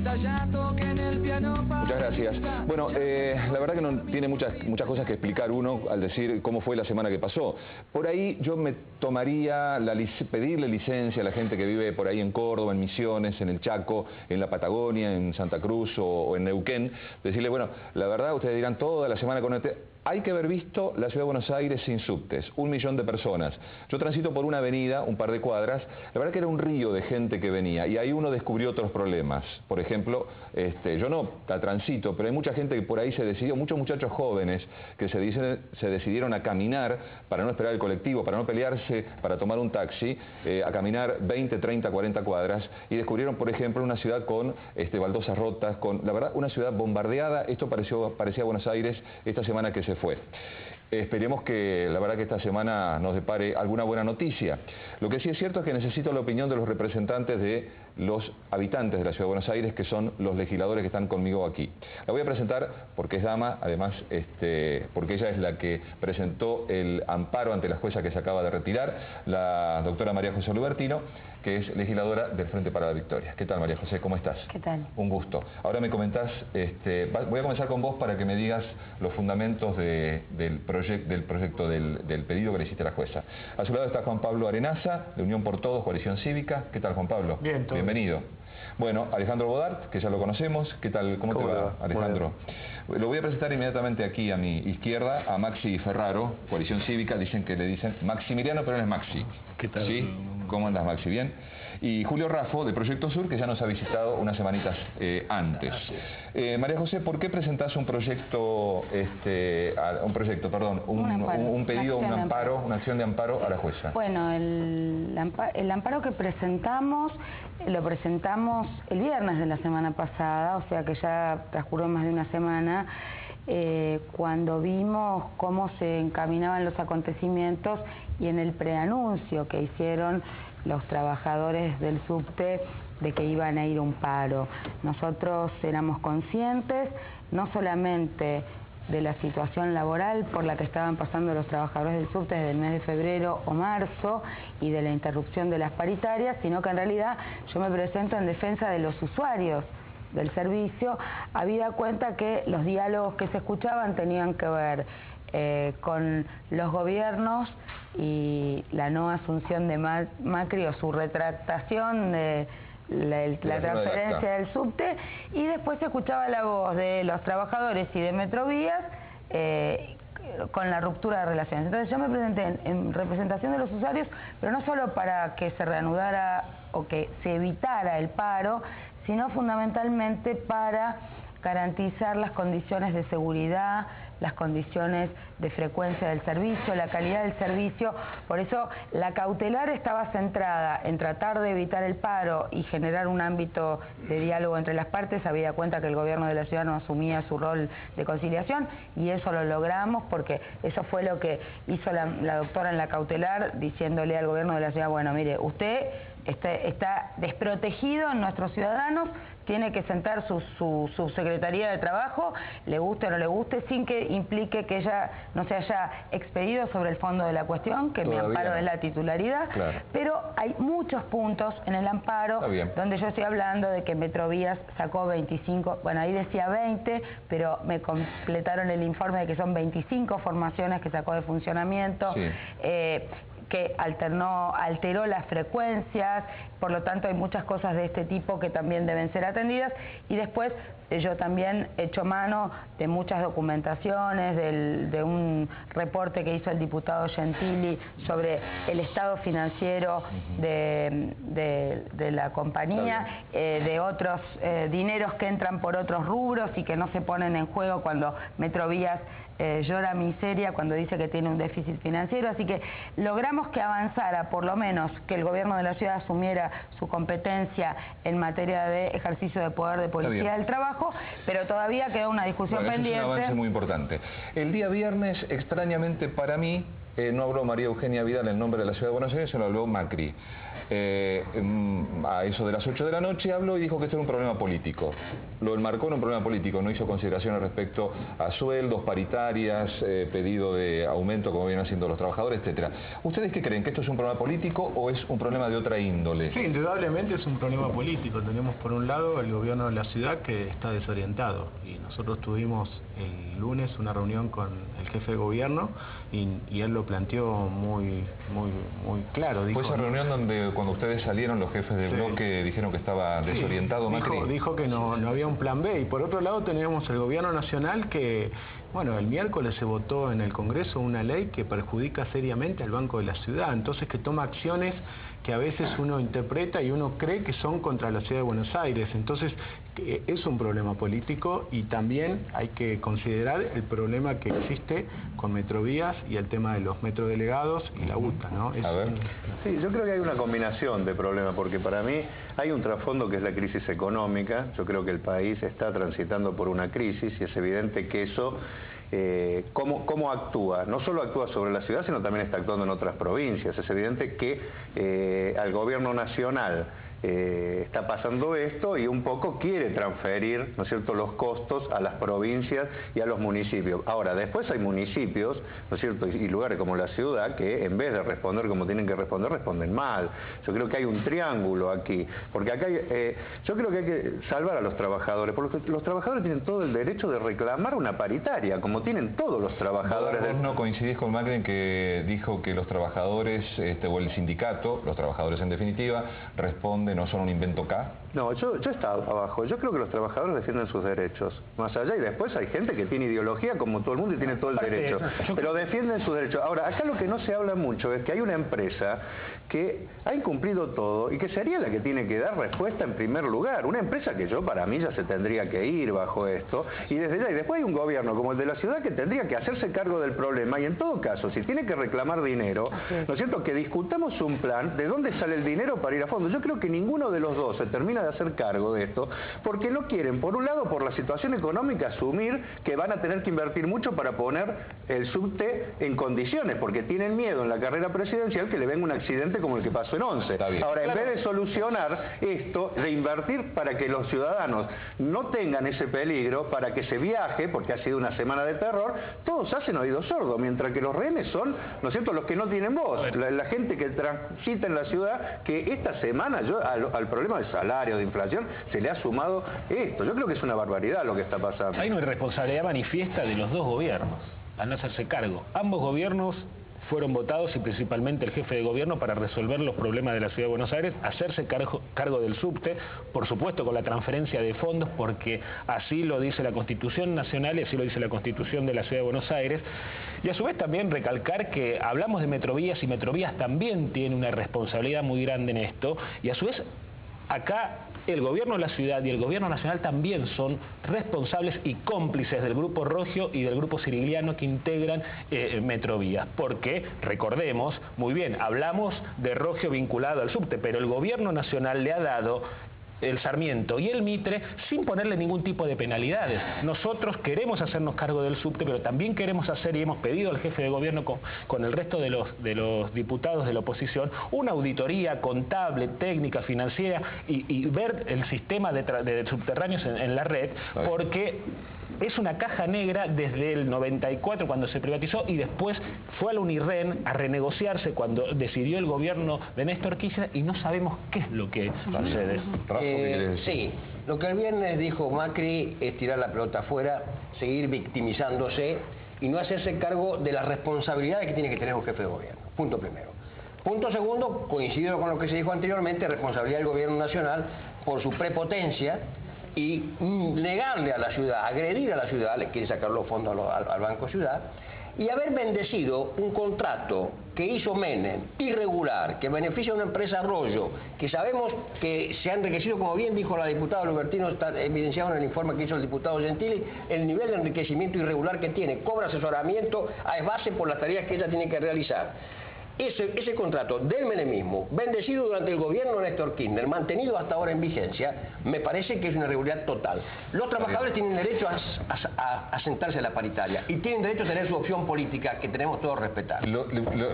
Muchas gracias. Bueno, la verdad que no tiene muchas cosas que explicar uno al decir cómo fue la semana que pasó. Por ahí yo me tomaría pedirle licencia a la gente que vive por ahí en Córdoba, en Misiones, en el Chaco, en la Patagonia, en Santa Cruz o en Neuquén. Decirle, bueno, la verdad ustedes dirán toda la semana con hay que haber visto la ciudad de Buenos Aires sin subtes, 1 millón de personas. Yo transito por una avenida, un par de cuadras, la verdad que era un río de gente que venía y ahí uno descubrió otros problemas. Por ejemplo, yo no la transito, pero hay mucha gente que por ahí se decidió, muchos muchachos jóvenes que se decidieron a caminar para no esperar el colectivo, para no pelearse, para tomar un taxi, a caminar 20, 30, 40 cuadras y descubrieron, por ejemplo, una ciudad con baldosas rotas, con, la verdad, una ciudad bombardeada. Esto parecía Buenos Aires esta semana que se fue. Esperemos que, la verdad, que esta semana nos depare alguna buena noticia. Lo que sí es cierto es que necesito la opinión de los representantes de los habitantes de la Ciudad de Buenos Aires, que son los legisladores que están conmigo aquí. La voy a presentar porque es dama, además, porque ella es la que presentó el amparo ante la jueza que se acaba de retirar, la doctora María José Lubertino, que es legisladora del Frente para la Victoria. ¿Qué tal, María José? ¿Cómo estás? ¿Qué tal? Un gusto. Ahora me comentás, voy a comenzar con vos para que me digas los fundamentos del proyecto del pedido que le hiciste a la jueza. A su lado está Juan Pablo Arenaza, de Unión por Todos, Coalición Cívica. ¿Qué tal, Juan Pablo? Bien, todo. Bienvenido. Bueno, Alejandro Bodart, que ya lo conocemos. ¿Qué tal? ¿Cómo te va, Alejandro? Lo voy a presentar inmediatamente aquí a mi izquierda, a Maxi Ferraro, Coalición Cívica. Dicen que le dicen Maximiliano, pero él es Maxi. ¿Qué tal? ¿Sí? ¿Cómo andas, Maxi? ¿Bien? Y Julio Raffo, de Proyecto Sur, que ya nos ha visitado unas semanitas antes. María José, ¿por qué presentás un proyecto, un pedido, un amparo, una acción de amparo a la jueza? Bueno, el amparo que presentamos, lo presentamos el viernes de la semana pasada, o sea que ya transcurrió más de una semana, cuando vimos cómo se encaminaban los acontecimientos y en el preanuncio que hicieron los trabajadores del subte de que iban a ir a un paro. Nosotros éramos conscientes no solamente de la situación laboral por la que estaban pasando los trabajadores del subte desde el mes de febrero o marzo y de la interrupción de las paritarias, sino que en realidad yo me presento en defensa de los usuarios del servicio, habida cuenta que los diálogos que se escuchaban tenían que ver con los gobiernos y la no asunción de Macri o su retractación de la transferencia del subte, y después se escuchaba la voz de los trabajadores y de Metrovías con la ruptura de relaciones. Entonces yo me presenté en representación de los usuarios, pero no solo para que se reanudara o que se evitara el paro, sino fundamentalmente para garantizar las condiciones de seguridad, las condiciones de frecuencia del servicio, la calidad del servicio. Por eso la cautelar estaba centrada en tratar de evitar el paro y generar un ámbito de diálogo entre las partes, habida cuenta que el gobierno de la ciudad no asumía su rol de conciliación, y eso lo logramos porque eso fue lo que hizo la doctora en la cautelar, diciéndole al gobierno de la ciudad, bueno, mire, usted está desprotegido en nuestros ciudadanos, tiene que sentar su Secretaría de Trabajo, le guste o no le guste, sin que implique que ella no se haya expedido sobre el fondo de la cuestión, que mi amparo es la titularidad, claro. Pero hay muchos puntos en el amparo donde yo estoy hablando de que Metrovías sacó 25, bueno, ahí decía 20, pero me completaron el informe de que son 25 formaciones que sacó de funcionamiento, sí. Que alteró las frecuencias, por lo tanto hay muchas cosas de este tipo que también deben ser atendidas, y después yo también he hecho mano de muchas documentaciones, de un reporte que hizo el diputado Gentili sobre el estado financiero de la compañía, de otros dineros que entran por otros rubros y que no se ponen en juego cuando Metrovías llora miseria cuando dice que tiene un déficit financiero. Así que logramos que avanzara, por lo menos que el gobierno de la ciudad asumiera su competencia en materia de ejercicio de poder de policía del trabajo, pero todavía queda una discusión pendiente. Es un avance muy importante. El día viernes, extrañamente para mí, no habló María Eugenia Vidal en nombre de la Ciudad de Buenos Aires, se lo habló Macri. a eso de las 8 de la noche habló y dijo que esto era un problema político. Lo enmarcó en un problema político, no hizo consideraciones respecto a sueldos, paritarias, pedido de aumento como vienen haciendo los trabajadores, etcétera. ¿Ustedes qué creen? ¿Que esto es un problema político o es un problema de otra índole? Sí, indudablemente es un problema político. Tenemos por un lado el gobierno de la ciudad que está desorientado, y nosotros tuvimos el lunes una reunión con el jefe de gobierno y él lo planteó muy claro. Dijo, ¿fue esa reunión donde cuando ustedes salieron los jefes del bloque dijeron que estaba desorientado Macri? Dijo que no había un plan B. Y por otro lado tenemos el gobierno nacional que, bueno, el miércoles se votó en el Congreso una ley que perjudica seriamente al Banco de la Ciudad, entonces que toma acciones que a veces uno interpreta y uno cree que son contra la Ciudad de Buenos Aires. Entonces es un problema político, y también hay que considerar el problema que existe con Metrovías y el tema de los metrodelegados y la UTA, ¿no? A ver. Sí, yo creo que hay una combinación de problemas, porque para mí hay un trasfondo que es la crisis económica. Yo creo que el país está transitando por una crisis y es evidente que eso... ¿Cómo actúa? No solo actúa sobre la ciudad, sino también está actuando en otras provincias. Es evidente que al gobierno nacional está pasando esto y un poco quiere transferir, ¿no es cierto?, los costos a las provincias y a los municipios. Ahora, después hay municipios, ¿no es cierto?, y lugares como la ciudad que en vez de responder como tienen que responder, responden mal. Yo creo que hay un triángulo aquí, porque acá yo creo que hay que salvar a los trabajadores, porque los trabajadores tienen todo el derecho de reclamar una paritaria, como tienen todos los trabajadores. ¿Vos no coincidís con Macri en que dijo que los trabajadores, o el sindicato, los trabajadores en definitiva, responden, no son un invento K? No, yo estaba abajo. Yo creo que los trabajadores defienden sus derechos. Más allá, y después hay gente que tiene ideología como todo el mundo y tiene todo el derecho. Pero defienden sus derechos. Ahora, acá lo que no se habla mucho es que hay una empresa que ha incumplido todo y que sería la que tiene que dar respuesta en primer lugar. Una empresa que para mí ya se tendría que ir bajo esto. Y desde ya, y después hay un gobierno como el de la ciudad que tendría que hacerse cargo del problema, y en todo caso, si tiene que reclamar dinero, ¿no es cierto?, que discutamos un plan de dónde sale el dinero para ir a fondo. Yo creo que ninguno de los dos se termina de hacer cargo de esto, porque no quieren, por un lado, por la situación económica, asumir que van a tener que invertir mucho para poner el subte en condiciones, porque tienen miedo en la carrera presidencial que le venga un accidente como el que pasó en Once. Ahora, en vez de solucionar esto, de invertir para que los ciudadanos no tengan ese peligro, para que se viaje, porque ha sido una semana de terror, todos hacen oídos sordos, mientras que los rehenes son, ¿no es cierto?, los que no tienen voz, la gente que transita en la ciudad, que esta semana al problema de salario, de inflación, se le ha sumado esto. Yo creo que es una barbaridad lo que está pasando. Hay una irresponsabilidad manifiesta de los dos gobiernos al no hacerse cargo. Ambos gobiernos fueron votados, y principalmente el jefe de gobierno, para resolver los problemas de la Ciudad de Buenos Aires, hacerse cargo del subte, por supuesto con la transferencia de fondos, porque así lo dice la Constitución Nacional y así lo dice la Constitución de la Ciudad de Buenos Aires. Y a su vez también recalcar que hablamos de Metrovías, y Metrovías también tiene una responsabilidad muy grande en esto, y a su vez acá el gobierno de la ciudad y el gobierno nacional también son responsables y cómplices del Grupo Rogio y del Grupo Cirigliano que integran Metrovías. Porque, recordemos, muy bien, hablamos de Rogio vinculado al subte, pero el gobierno nacional le ha dado el Sarmiento y el Mitre sin ponerle ningún tipo de penalidades. Nosotros queremos hacernos cargo del subte, pero también queremos hacer, y hemos pedido al jefe de gobierno con el resto de los diputados de la oposición, una auditoría contable, técnica, financiera, y ver el sistema de subterráneos en la red, porque es una caja negra desde el 94 cuando se privatizó, y después fue a la Unirren a renegociarse cuando decidió el gobierno de Néstor Kirchner, y no sabemos qué es lo que sucede. Sí, lo que el viernes dijo Macri es tirar la pelota afuera, seguir victimizándose y no hacerse cargo de las responsabilidades que tiene que tener un jefe de gobierno. Punto primero. Punto segundo, coincido con lo que se dijo anteriormente, responsabilidad del gobierno nacional por su prepotencia y negarle a la ciudad, agredir a la ciudad, le quiere sacar los fondos al Banco Ciudad, y haber bendecido un contrato que hizo Menem, irregular, que beneficia a una empresa Arroyo, que sabemos que se ha enriquecido, como bien dijo la diputada Lubertino, está evidenciado en el informe que hizo el diputado Gentili, el nivel de enriquecimiento irregular que tiene, cobra asesoramiento a base por las tareas que ella tiene que realizar. ese contrato del menemismo, bendecido durante el gobierno de Néstor Kirchner, mantenido hasta ahora en vigencia, me parece que es una irregularidad total. Los trabajadores tienen derecho a sentarse a la paritaria y tienen derecho a tener su opción política, que tenemos todos que respetar.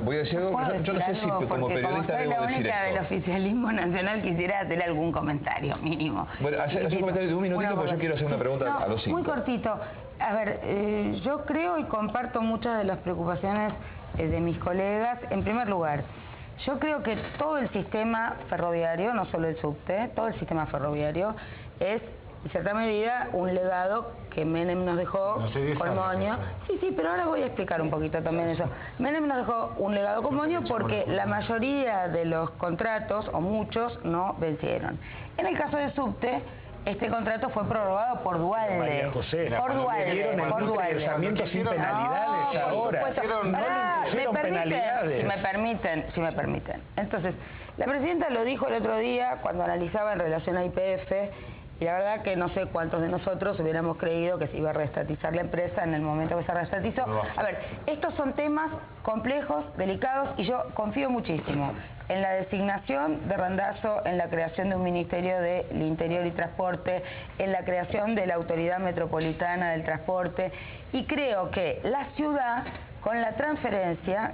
Voy a decir algo, yo no sé si como periodista debo decir esto. Como soy la única del oficialismo nacional, quisiera hacer algún comentario mínimo. Bueno, hace un comentario de un minutito porque yo quiero hacer una pregunta a los 5. Muy cortito. A ver, yo creo y comparto muchas de las preocupaciones de mis colegas. En primer lugar, yo creo que todo el sistema ferroviario, no solo el subte, todo el sistema ferroviario es, en cierta medida, un legado que Menem nos dejó con Moño. Sí, pero ahora voy a explicar un poquito también eso. Menem nos dejó un legado con Moño porque la mayoría de los contratos, o muchos, no vencieron. En el caso del subte, este contrato fue prorrogado por Duhalde. María José, por Duhalde. sin penalidades ahora. Si me permiten. Entonces, la presidenta lo dijo el otro día cuando analizaba en relación a YPF, y la verdad que no sé cuántos de nosotros hubiéramos creído que se iba a reestatizar la empresa en el momento que se reestatizó. A ver, estos son temas complejos, delicados, y yo confío muchísimo en la designación de Randazzo, en la creación de un Ministerio del Interior y Transporte, en la creación de la Autoridad Metropolitana del Transporte, y creo que la ciudad, con la transferencia,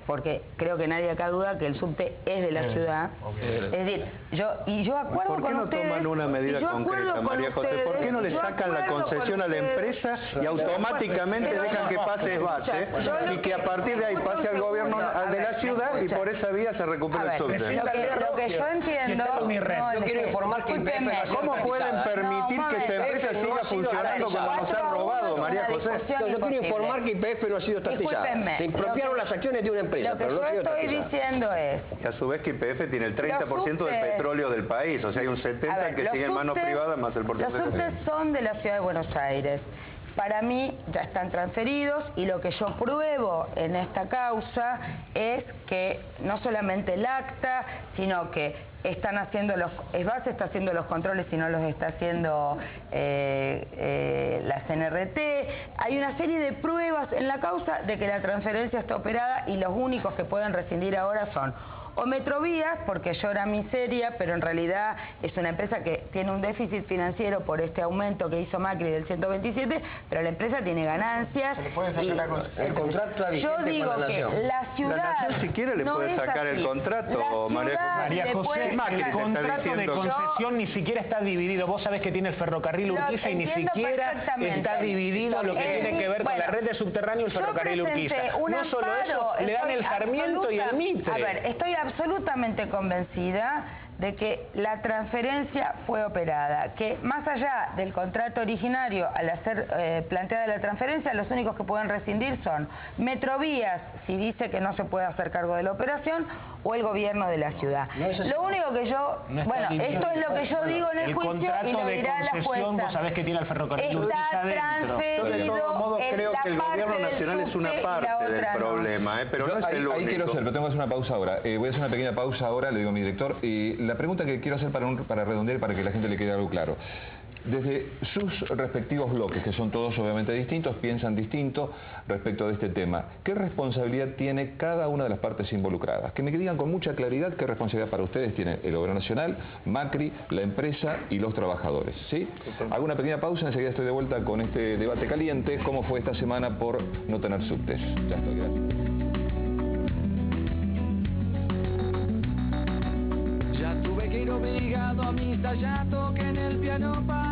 porque creo que nadie acá duda que el subte es de la ciudad. Es decir, yo acuerdo con ustedes... ¿Por qué no toman una medida concreta, María José? ¿Por qué no le sacan la concesión a la empresa y automáticamente dejan que pase esvace y que a partir de ahí pase al gobierno de la ciudad y por esa vía se recupere el subte? Lo que yo entiendo... Yo quiero informar que ¿Cómo pueden permitir que esta empresa siga funcionando como nos han robado, María José? Yo quiero informar que YPF no ha sido estatizada. Se impropiaron las acciones de una empresa. Lo que yo estoy diciendo es... Y a su vez que YPF tiene el 30% del petróleo del país, o sea, hay un 70% que sigue en manos privadas más el porcentaje. Los subtes son de la ciudad de Buenos Aires. Para mí ya están transferidos y lo que yo pruebo en esta causa es que no solamente el acta, sino que están haciendo ESVASE está haciendo los controles y no los está haciendo la CNRT. Hay una serie de pruebas en la causa de que la transferencia está operada y los únicos que pueden rescindir ahora son o Metrovías, porque llora miseria, pero en realidad es una empresa que tiene un déficit financiero por este aumento que hizo Macri del 127, pero la empresa tiene ganancias. El contrato está vigente. Yo digo con la que Nación. la ciudad... La Nación si quiere le no puede sacar así. el contrato, María José, el contrato de concesión ni siquiera está dividido. Vos sabés que tiene el ferrocarril Urquiza y ni siquiera está dividido lo que tiene que ver con la red de subterráneo y el ferrocarril Urquiza. No solo eso, le dan el Sarmiento y el Mitre. A ver, estoy absolutamente convencida de que la transferencia fue operada, que más allá del contrato originario, al hacer planteada la transferencia, los únicos que pueden rescindir son Metrovías, si dice que no se puede hacer cargo de la operación, o el gobierno de la ciudad. Lo único que yo... bueno, esto es lo que yo digo en el juicio y lo dirá la jueza. Vos sabés que tiene el ferrocarril Urquiza dentro. Yo de todos modos creo que el gobierno nacional es una parte del problema, pero no es el único. Ahí quiero hacer, pero tengo que hacer una pausa ahora. Voy a hacer una pequeña pausa ahora, le digo a mi director. La pregunta que quiero hacer para redondear y para que la gente le quede algo claro. Desde sus respectivos bloques, que son todos obviamente distintos, piensan distinto respecto de este tema, ¿qué responsabilidad tiene cada una de las partes involucradas? Que me digan con mucha claridad qué responsabilidad para ustedes tiene el gobierno nacional, Macri, la empresa y los trabajadores, ¿sí? Hago una pequeña pausa, enseguida estoy de vuelta con este debate caliente, cómo fue esta semana por no tener subtes. Ya estoy, gracias. Ya tuve que ir obligado a misa, ya toqué en el piano para...